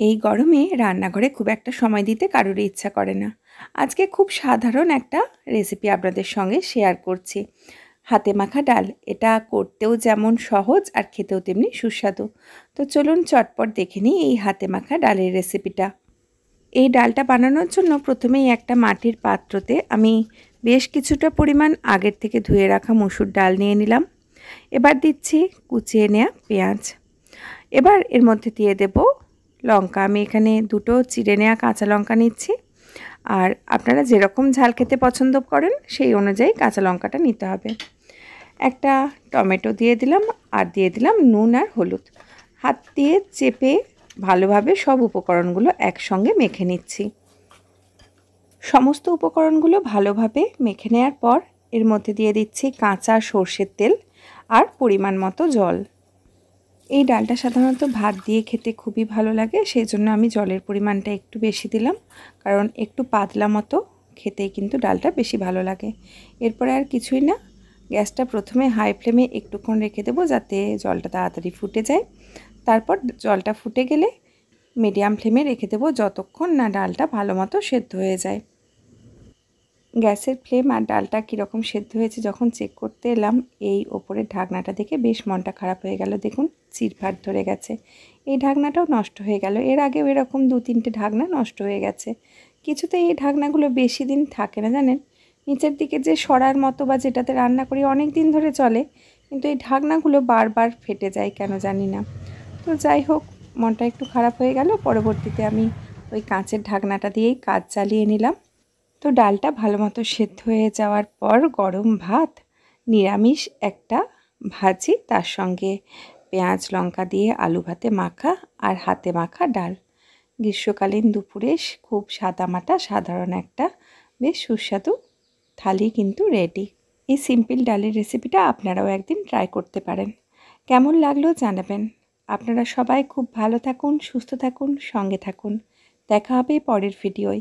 এই গরমে রান্নাঘরে খুব একটা সময় দিতে কারোরই ইচ্ছা করে না। আজকে খুব সাধারণ একটা রেসিপি আপনাদের সঙ্গে শেয়ার করছি। হাতে মাখা ডাল। এটা করতেও যেমন সহজ আর খেতেও তেমনি সুস্বাদু। তো চলুন চটপট দেখে নিই এই হাতে মাখা ডালের রেসিপিটা। এই ডালটা বানানোর জন্য প্রথমেই একটা মাটির পাত্রতে আমি বেশ কিছুটা পরিমাণ আগের থেকে ধুয়ে রাখা মসুর ডাল নিয়ে নিলাম। এবার দিচ্ছি কুচিয়ে নেওয়া পেঁয়াজ। এবার এর মধ্যে দিয়ে দেব লঙ্কা। আমি এখানে দুটো চিড়ে নেওয়া কাঁচা লঙ্কা নিচ্ছি। আর আপনারা যেরকম ঝাল খেতে পছন্দ করেন সেই অনুযায়ী কাঁচা লঙ্কাটা নিতে হবে। একটা টমেটো দিয়ে দিলাম আর দিয়ে দিলাম নুন আর হলুদ। হাত দিয়ে চেপে ভালোভাবে সব উপকরণগুলো একসঙ্গে মেখে নিচ্ছি। সমস্ত উপকরণগুলো ভালোভাবে মেখে নেওয়ার পর এর মধ্যে দিয়ে দিচ্ছি কাঁচা সর্ষের তেল আর পরিমাণ মতো জল। এই ডালটা সাধারণত ভাত দিয়ে খেতে খুবই ভালো লাগে, সেই জন্য আমি জলের পরিমাণটা একটু বেশি দিলাম, কারণ একটু পাতলা মতো খেতেই কিন্তু ডালটা বেশি ভালো লাগে। এরপরে আর কিছুই না, গ্যাসটা প্রথমে হাই ফ্লেমে একটুক্ষণ রেখে দেবো যাতে জলটা তাড়াতাড়ি ফুটে যায়। তারপর জলটা ফুটে গেলে মিডিয়াম ফ্লেমে রেখে দেবো যতক্ষণ না ডালটা ভালো মতো সেদ্ধ হয়ে যায়। গ্যাসের ফ্লেম আর ডালটা কীরকম সেদ্ধ হয়েছে যখন চেক করতে এলাম, এই ওপরের ঢাকনাটা দেখে বেশ মনটা খারাপ হয়ে গেল। দেখুন চিরফাট ধরে গেছে। এই ঢাকনাটাও নষ্ট হয়ে গেল। এর আগেও এরকম 2-3টে ঢাকনা নষ্ট হয়ে গেছে। কিছুতেই এই ঢাকনাগুলো বেশি দিন থাকে না জানেন। নিচের দিকে যে সরার মতো বা যেটাতে রান্না করি অনেক দিন ধরে চলে, কিন্তু এই ঢাকনাগুলো বারবার ফেটে যায় কেন জানি না। তো যাই হোক, মনটা একটু খারাপ হয়ে গেল। পরবর্তীতে আমি ওই কাঁচের ঢাকনাটা দিয়েই কাজ চালিয়ে নিলাম। তো ডালটা ভালো মতো সেদ্ধ হয়ে যাওয়ার পর গরম ভাত, নিরামিষ একটা ভাজি, তার সঙ্গে পেঁয়াজ লঙ্কা দিয়ে আলু ভাতে মাখা আর হাতে মাখা ডাল। গ্রীষ্মকালীন দুপুরে খুব সাদামাটা সাধারণ একটা বেশ সুস্বাদু থালি কিন্তু রেডি। এই সিম্পল ডালের রেসিপিটা আপনারাও একদিন ট্রাই করতে পারেন। কেমন লাগলো জানাবেন। আপনারা সবাই খুব ভালো থাকুন, সুস্থ থাকুন, সঙ্গে থাকুন। দেখা হবে পরের ভিডিওয়।